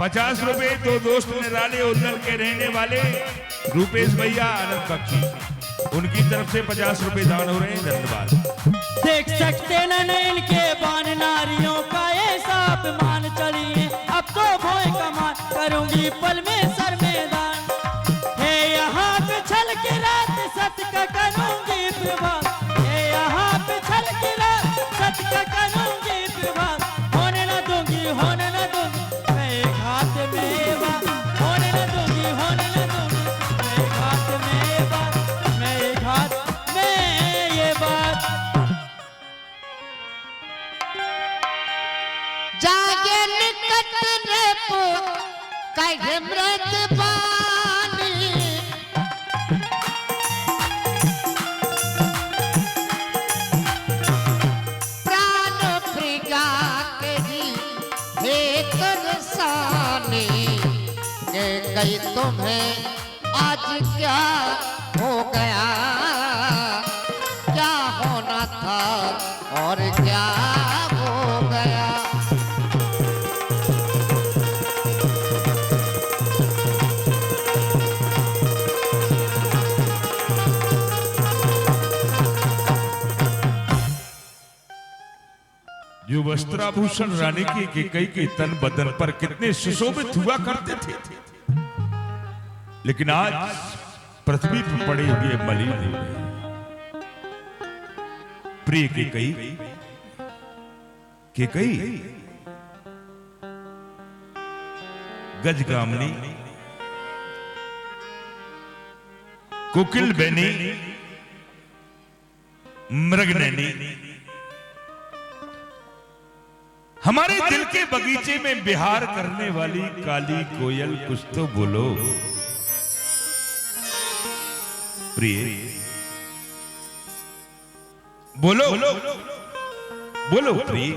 50 रुपए दो दोस्त निराले उल्लल के रहने वाले रूपेश भैया आनंद बख्शी, उनकी तरफ से 50 रुपए दान हो रहे हैं। धन्यवाद। देख सकते न इनके बान, नारियों का ऐसा अपमान। चलिए अब तो भोए कमान, करूंगी पल में सर में दान। है यहाँ पे छल के रात सत्य का करूंगी प्रभात। है यहाँ पे छल के रात सत्य का करूंगी प्रभात। होने न दूंगी मैं घात में बात। होने न दूंगी मैं घात में बात। मैं घात में ये बात। जागे निकट रे पो कहे मृत बानी। प्राण प्रिगा के जी हे तरसानी। के कही तुम्हें आज क्या हो गया, क्या होना था और क्या हो गया। जो वस्त्राभूषण रानी की कैकेयी के तन बदन पर कितने सुशोभित हुआ करते थे, लेकिन आज पृथ्वी पर पड़े हुए मलिन हो गए। प्रिय कैकेयी गजगामिनी, कोकिल बेनी, मृगनैनी, हमारे दिल के बगीचे में विहार करने वाली काली कोयल, कुछ तो बोलो प्रिय, बोलो बोलो प्रिय।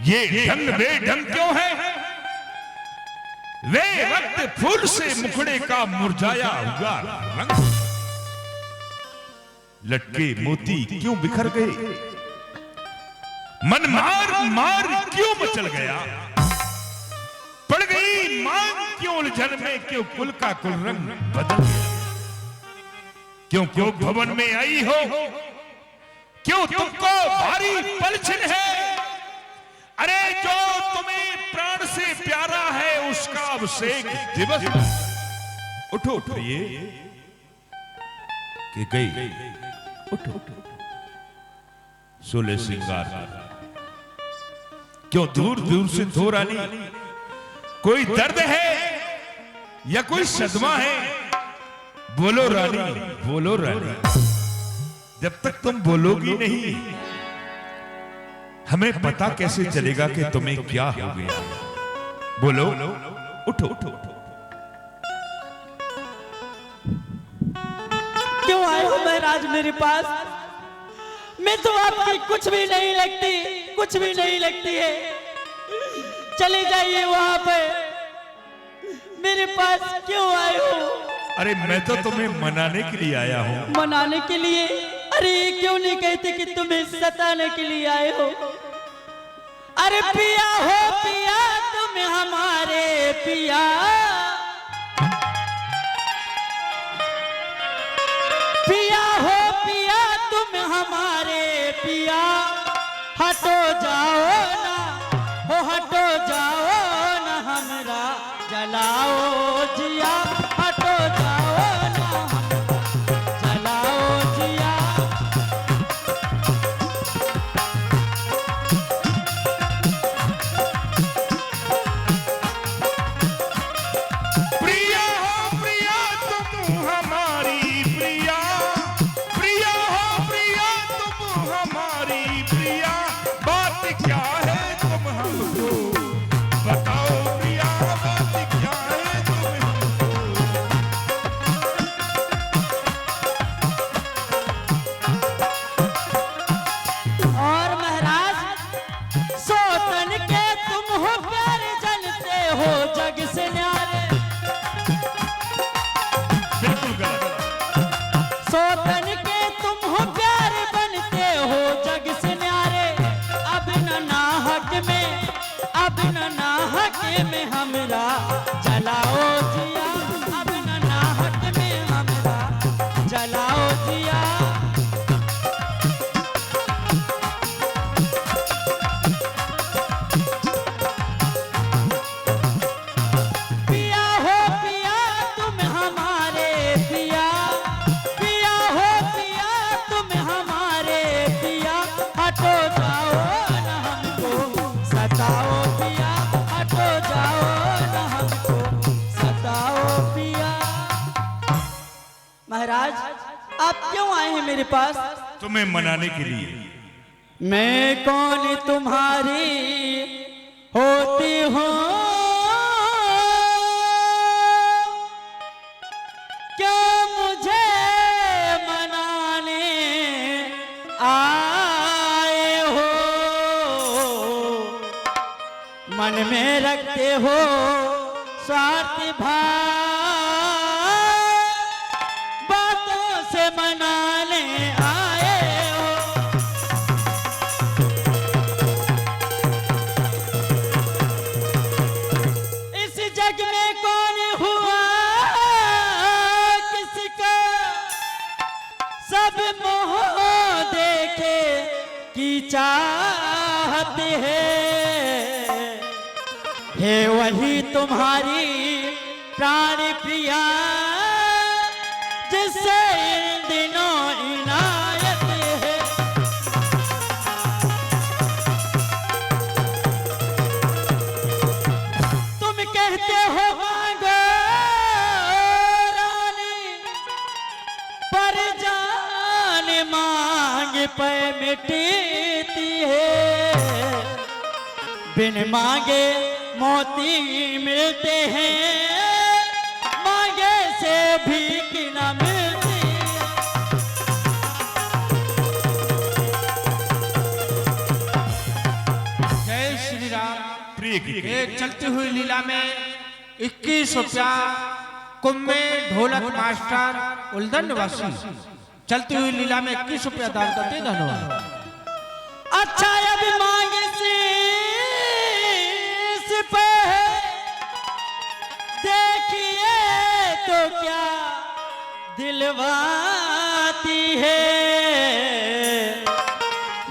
ये ढंग बेढंग क्यों है? वे रक्त फूल से मुखड़े का मुरझाया हुआ रंग, लटके मोती क्यों बिखर गए? मन मार मार क्यों मचल गया? पड़ गई मांग क्यों उलझन में? क्यों कुल का कुल रंग बदल गया? क्यों क्यों भवन में आई हो? क्यों तुमको भारी पलछन है? अरे जो तुम्हें प्राण से प्यारा है उसका अभिषेक दिवस। उठो प्रिय कैकेयी, उठो सोले श्रृंगार। क्यों दूर दूर से थो रानी? कोई दर्द है या कोई सदमा है? बोलो रानी, बोलो रानी। जब तक तुम बोलोगी नहीं, हमें पता कैसे चलेगा कि तुम्हें क्या हो गया? बोलो, उठो उठो। क्यों आए हो महाराज मेरे पास? मैं तो आपकी कुछ भी नहीं लगती, कुछ भी नहीं लगती है। चले जाइए वहां पे। मेरे पास क्यों आए हो? अरे मैं तो तुम्हें मनाने के लिए आया हूँ। मनाने के लिए? अरे क्यों नहीं कहते कि तुम्हें सताने के लिए आए हो? अरे पिया हो पिया तुम हमारे पिया, पिया हो पिया तुम हमारे पिया। हटो जाओ ना, हो हटो जाओ ना, हमरा जलाओ जिया। हटो जाओ ना, जलाओ जिया। प्रिया हो प्रिया तुम हमारी प्रिया, प्रिया हो प्रिया तुम हमारी दिया। महाराज आप क्यों आए हैं मेरे पास? तुम्हें मनाने के लिए। मैं कौन तुम्हारी होती हूँ, क्यों मुझे मनाने आए हो? मन में रखते हो स्वार्थ भाव, बातों से मनाने आए हो। इस जग में कौन हुआ किसका, सब मोह देखे की चाहते हैं। है वही तुम्हारी प्राण प्रिया, जिससे इन दिनों इनायत है। तुम कहते हो मांगो रानी, पर जान मांग पे मिटती है। बिन मांगे मोती मिलते हैं, मांगे से भीख न मिलती। जय श्री राम। प्रिय की एक चलती हुई लीला में 21 रुपया कुंभ में ढोलक मास्टर उल्दन वासी चलती हुई लीला में 21 रुपया दान करते। धन्यवाद। अच्छा अब मांग पे देखिए तो क्या दिलवाती है।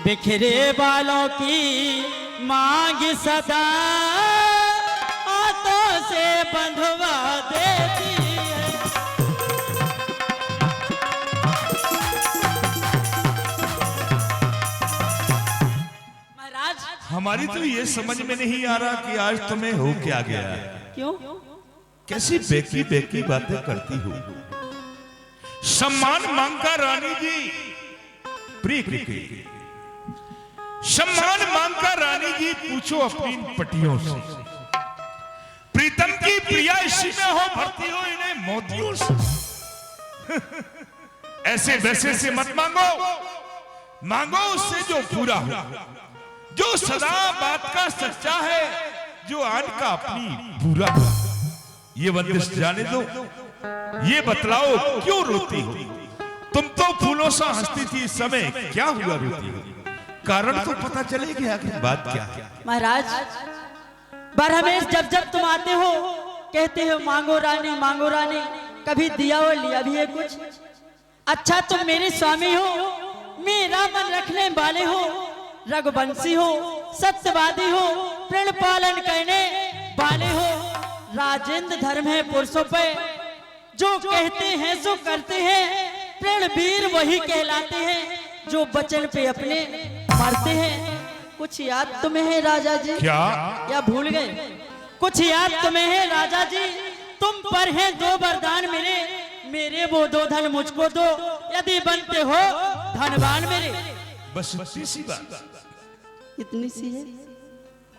बिखरे बालों की मांग सदा हाथों से बंधवा देती है। महाराज हमारी तो ये समझ में नहीं आ रहा कि आज तुम्हें हो क्या गया। क्यों? कैसी बेकी बेकी बातें करती हो। सम्मान मांगा रानी जी। प्रिय की सम्मान मांगा रानी जी, पूछो अपनी पटियों से। प्रीतम की प्रिया इसी में हो भरती हो इन्हें मोतियों से। ऐसे वैसे से मत मांगो, मांगो उससे जो पूरा हो, जो सदा बात का सच्चा है, जो आन का अपनी पूरा। ये बंदिश जाने दो, ये बतलाओ क्यों रोती हो? तुम तो फूलों सा हंसती थी, इस समय क्या हुआ रोती हो? कारण तो पता चलेगा कि बात क्या है। महाराज बरहमेश जब जब तुम आते हो कहते हो मांगो रानी, कभी दिया हो लिया भी है कुछ। अच्छा तुम मेरे स्वामी हो, मेरा मन रखने वाले हो, रघुवंशी हो, सत्यवादी हो, प्रण पालन करने वाले हो। राजेंद्र धर्म है पुरुषों पे, जो कहते हैं सो करते हैं। प्रण वीर वही कहलाते हैं, जो वचन पे अपने मरते हैं। कुछ याद तुम्हें है राजा जी? क्या भूल गए? कुछ याद तुम्हें है राजा जी? तुम पर हैं 2 वरदान मेरे वो 2 धन मुझको दो, यदि बनते हो धनवान मेरे। बस इतनी सी बात, इतनी सी है।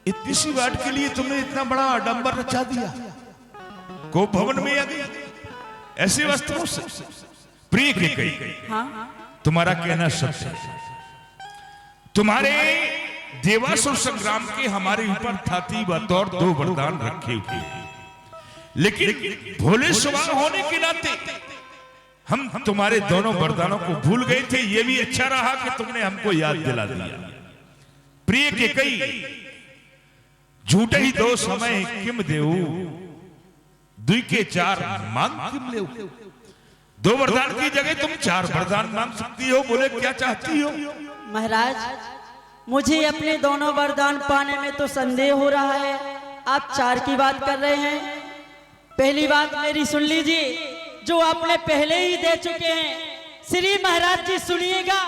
इतनी सी बात के लिए तुमने इतना बड़ा आडंबर रचा दिया। को भवन में आ गई ऐसे वस्त्रों से। प्रिय की गई, हाँ तुम्हारा कहना सच है। तुम्हारे देवासुर संग्राम के हमारे ऊपर थाती बतौर 2 वरदान रखे हुए, लेकिन भोले स्वभाव होने के नाते हम तुम्हारे दोनों वरदानों को भूल गए थे। ये भी अच्छा रहा कि तुमने हमको याद दिला दिया। प्रिय के कई झूठे ही 2 समय किम देऊ, 2 के 4 मांग किम ले। 2 वरदान की जगह तुम 4 वरदान मांग सकती हो। बोले क्या चाहती हो? महाराज मुझे अपने दोनों वरदान पाने में तो संदेह हो रहा है। आप 4 की बात कर रहे हैं। पहली बात मेरी सुन लीजिए, जो आपने पहले ही दे चुके हैं। श्री महाराज जी सुनिएगा,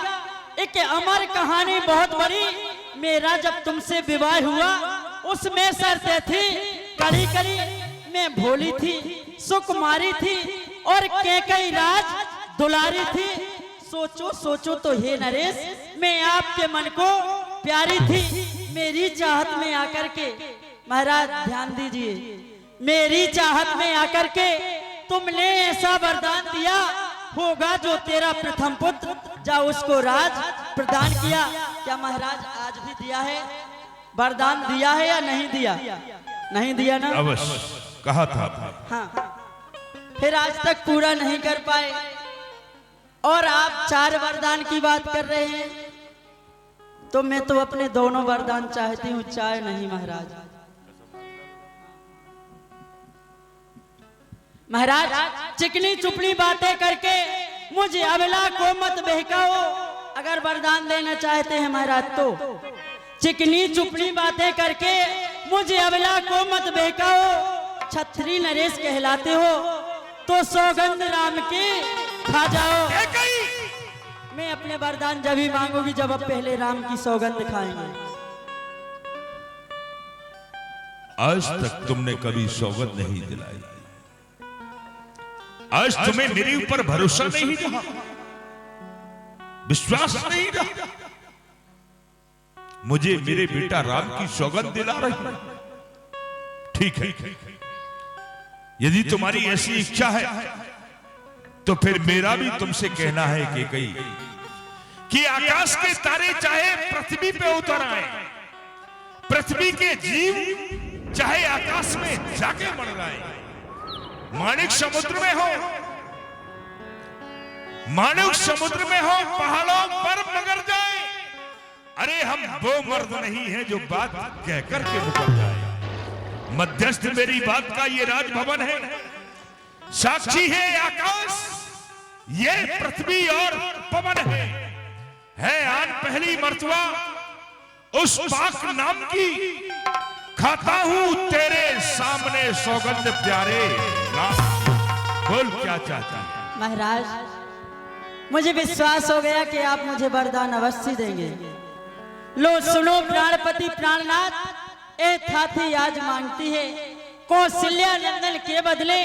एक अमर कहानी बहुत बड़ी। मेरा जब तुमसे विवाह हुआ उसमें शर्तें थी, कड़ी कड़ी मैं भोली थी, सुकुमारी थी और कैकई राज दुलारी थी। सोचो सोचो तो हे नरेश, मैं आपके मन को प्यारी थी। मेरी चाहत में आकर के, महाराज ध्यान दीजिए, मेरी चाहत में आकर के तुमने ऐसा वरदान दिया होगा जो तेरा प्रथम पुत्र, जा उसको राज प्रदान किया। क्या महाराज आज भी दिया है, वरदान दिया है या नहीं दिया? नहीं दिया ना? अवश्य कहा था। हाँ, फिर आज तक पूरा नहीं कर पाए और आप 4 वरदान की बात कर रहे हैं। तो मैं तो अपने दोनों वरदान चाहती हूँ, चाहे नहीं महाराज। महाराज चिकनी चुपड़ी बातें करके मुझे अबला को मत बहकाओ। अगर वरदान देना चाहते हैं महाराज तो चिकनी चुपड़ी बातें करके मुझे अबला को मत बहकाओ। छत्री नरेश कहलाते हो तो सौगंध राम की खा जाओ। मैं अपने वरदान जब ही मांगूंगी जब अब पहले राम की सौगंध खाएंगे। आज तक तुमने कभी सौगंध नहीं दिलाई, आज तुम्हें मेरे ऊपर भरोसा नहीं रहा, विश्वास नहीं रहा। मुझे मेरे बेटा राम की सौगंध दिला रही। ठीक है, यदि तुम्हारी ऐसी इच्छा है तो फिर मेरा भी तुमसे कहना है कि आकाश के तारे चाहे पृथ्वी पे उतर आए, पृथ्वी के जीव चाहे आकाश में जाके मंडराए, माणिक समुद्र में हो, मानव समुद्र में हो, पहाड़ों पर मगर जाए, अरे हम वो मर्द नहीं हैं जो बात कहकर के मुकर जाए। मध्यस्थ मेरी बात का ये राजभवन है, साक्षी है आकाश, ये पृथ्वी और पवन है आन पहली मर्तबा उस पाक नाम की खाता हूं तेरे सामने सौगंध प्यारे राम। बोल क्या चाहता है? महाराज मुझे विश्वास हो गया कि आप मुझे वरदान अवश्य देंगे। लो सुनो प्राणपति प्राणनाथ, ए थाथी आज मांगती है, कौशल्या नंदन के बदले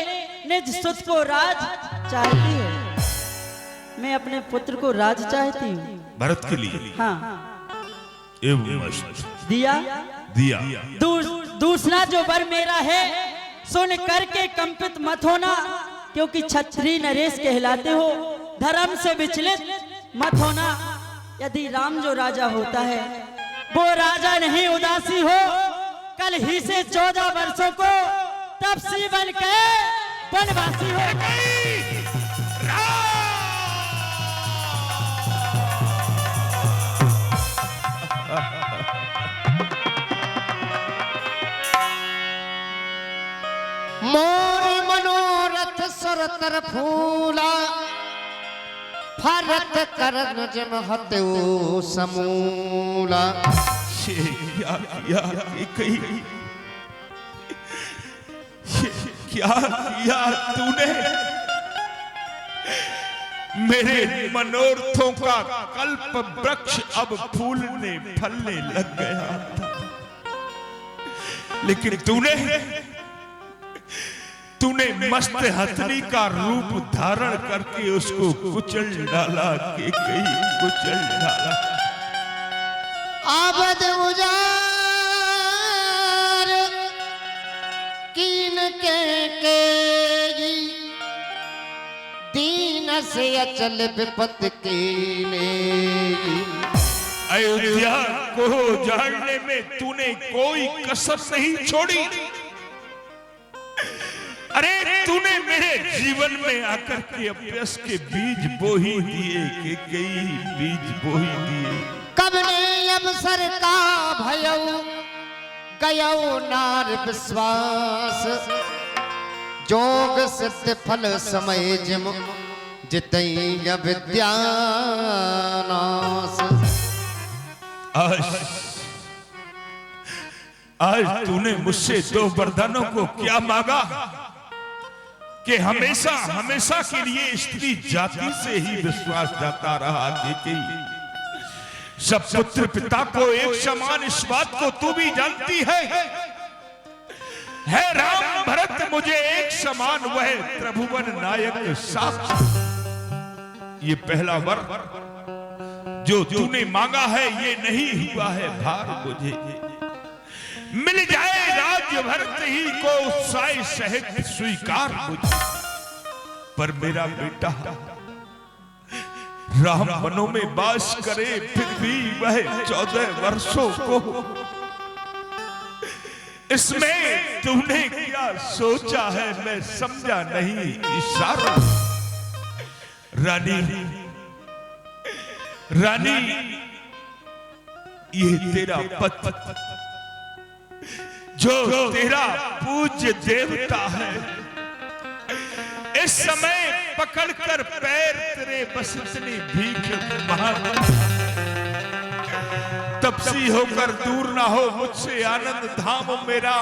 निज सुत को राज चाहती है। मैं अपने पुत्र को राज चाहती हूँ, भरत के लिए। हाँ दिया दिया। दूसरा जो वर मेरा है, सुन करके कंपित मत होना, क्योंकि छत्री नरेश कहलाते हो, धर्म से विचलित मत होना। यदि राम जो राजा होता है वो राजा नहीं उदासी हो, कल ही से 14 वर्षों को तपसी बन के वनवासी हो। मोर मनोरथ सुरतर फूला, फरत करन जम हत्यो समूला। क्या किया क्या किया तूने? मेरे मनोरथों का कल्प वृक्ष अब फूलने फलने लग गया था, लेकिन तूने मस्त हथनी का रूप धारण करके उसको कुचल डाला, के कहीं कुचल डाला। आबद उजार कीन के दीन से अचल विपत कीने। अयोध्या को जाड़ने में तूने कोई कसर नहीं छोड़ी। अरे तूने मेरे जीवन में आकर के अभ्यास के बीज बो ही दिए, के कई बीज बो ही दिए। कब ने अवसर का भयऊ गयो नार विश्वास, जोग सिद्ध फल समय जिम जितई विद्या नास। आज तूने मुझसे 2 वरदानों को क्या मांगा कि हमेशा हमेशा के लिए स्त्री जाति से ही विश्वास जाता रहा कि सब पुत्र पिता को एक समान, इस बात को तू भी जानती है राम भरत मुझे एक समान वह त्रिभुवन नायक साक्ष। ये पहला वर जो तूने मांगा है ये नहीं हुआ है भार मुझे। मिल जाए राज्य भरत ही को उत्साह सहित स्वीकार मुझे। पर मेरा बेटा राम वनों में वास करे फिर भी वह 14 वर्षों को इसमें तूने क्या सोचा है मैं समझा नहीं इशारा। रानी रानी ये तेरा पति जो तेरा पूज्य देवता है इस समय पकड़कर पैर तेरे बस इतनी भीख मांग तपसी होकर दूर ना हो मुझसे आनंद धाम मेरा।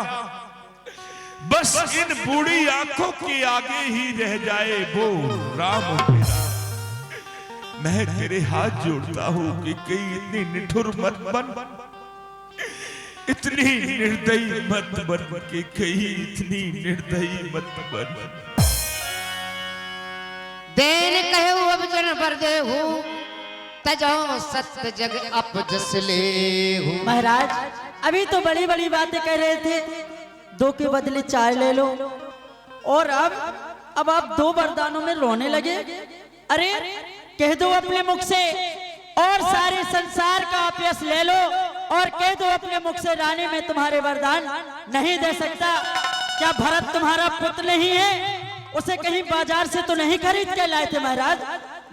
बस इन बूढ़ी आंखों के आगे ही रह जाए वो राम मेरा। मैं तेरे हाथ जोड़ता हूं कि कहीं इतनी निठुर मत बन इतनी निर्दयी मत बन के कहीं इतनी निर्दयी मत बन। देन कहू अब जन पर देहू तजो सत्य जग अपजस लेहू। महाराज अभी तो बड़ी बड़ी बातें कह रहे थे, 2 के बदले 4 ले लो, और अब आप 2 वरदानों में रोने लगे। अरे कह दो अपने मुख से और सारे संसार का अपयश ले लो, और कह दो अपने मुख से रानी में तुम्हारे वरदान नहीं दे सकता। क्या भरत तुम्हारा पुत्र नहीं है? उसे कहीं बाजार से तो नहीं खरीद के लाए थे महाराज,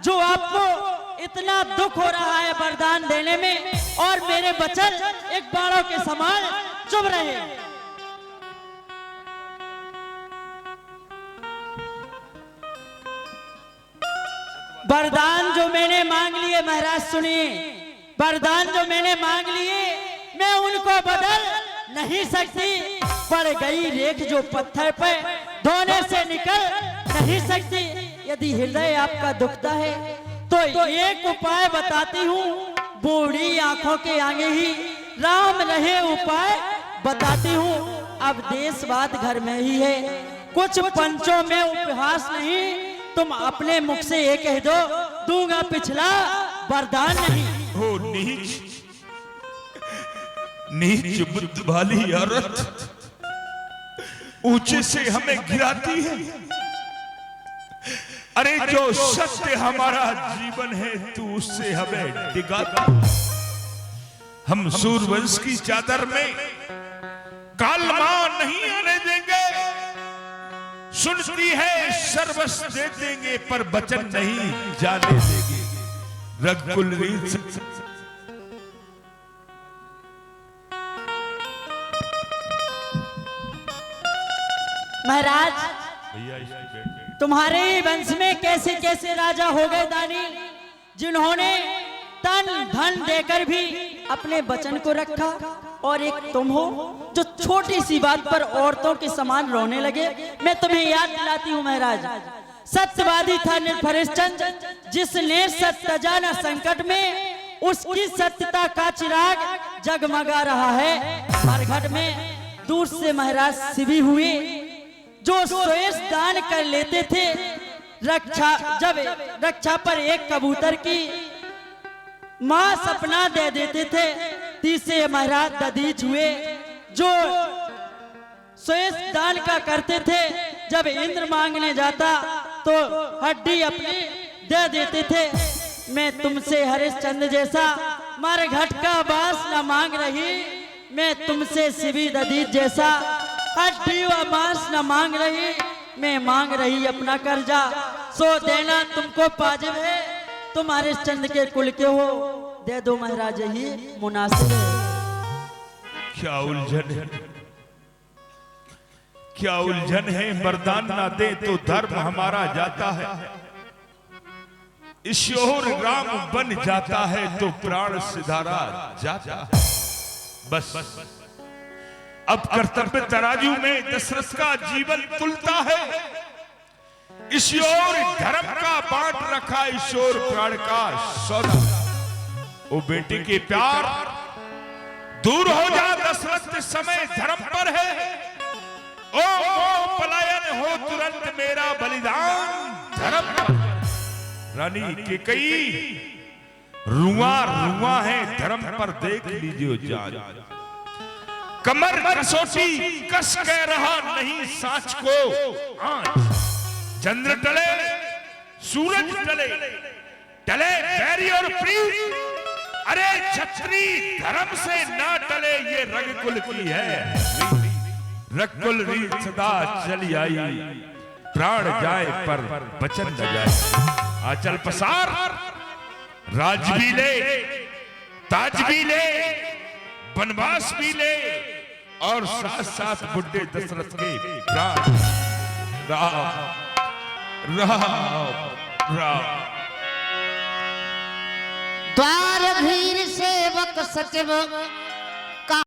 जो आपको इतना दुख हो रहा है वरदान देने में, और मेरे वचन एक बाणों के समान चुभ रहे। वरदान जो मैंने मांग लिए महाराज सुनिए, वरदान जो मैंने मांग लिए मैं उनको बदल नहीं सकती। पड़ गई रेख जो पत्थर पर धोने से निकल नहीं सकती। यदि हृदय आपका दुखता है तो एक उपाय बताती हूँ, बूढ़ी आंखों के आगे ही राम रहे उपाय बताती हूँ। अब देश बात घर में ही है, कुछ पंचों में उपहास नहीं। तुम अपने मुख से ये कह दो, दूंगा पिछला वरदान नहीं। हो नीच नीच बुद्ध वाली औरत ऊंचे से हमें गिराती है। अरे जो सत्य हमारा जीवन है तू उससे हमें डिगाता। हम सूरवंश की चादर में कालमा नहीं आने देंगे। सुनती है सर्वस्व दे देंगे पर वचन नहीं जाने देंगे। रघुकुल रीत महाराज तुम्हारे ही वंश में कैसे कैसे राजा हो गए दानी, जिन्होंने तन धन देकर भी अपने वचन को रखा, और एक तुम हो जो छोटी सी बात पर औरतों के समान रोने लगे। मैं तुम्हें याद दिलाती हूँ महाराज, सत्यवादी था निर्भरेश चंद्र, जिसने सत्य जाना संकट में, उसकी सत्यता का चिराग जगमगा रहा है मरघट में। दूर से महाराज शिवी हुए जो श्रेष्ठ दान कर लेते थे रक्षा, जब रक्षा पर एक कबूतर की मां सपना दे देते थे, तीसरे महाराज दधीच हुए जो श्रेष्ठ दान का करते थे। जब इंद्र मांगने जाता तो हड्डी अपनी दे देते थे। मैं तुमसे हरिश्चंद्र जैसा मरघट का बास न मांग रही, मैं तुमसे शिवी दधीच जैसा हड्डी व मांस न मांग रही, मैं मांग रही अपना कर्जा। सो देना तुमको वाजिब है, तुम हरिश्चंद्र के कुल के हो, दे दो महाराज ही मुनासिब है। क्या उलझन है, क्या उलझन है। वरदान ना दे तो धर्म हमारा जाता है, ईश्वर राम बन जाता है तो प्राण सिधारा जाता है। बस अब कर्तव्य तराजू में दशरथ का जीवन तुलता है। ईश्वर धर्म का बांट रखा, ईश्वर प्राण का सौदा। वो बेटे के प्यार दूर हो जा दशरथ, समय धर्म पर है। ओ मोह पलायन हो तुरंत मेरा बलिदान धर्म पर। रानी कैकेयी रुआ रुआ है धर्म पर, देख लीजिए जान। कमर कसौटी कस कह रहा नहीं साच को आज। चंद्र टले सूरज टले, टले बैरी और प्रीत, अरे छत्री धर्म से ना टले ये रगकुल की है। रगकुल रीत सदा चली आई, प्राण जाए पर बचन न जाए। आंचल पसार, राज भी ले, ताज भी ले, वनवास भी ले, और साथ साथ बुढ़े दशरथ के प्राण। राम राम राम। द्वार धीर सेवक सचिव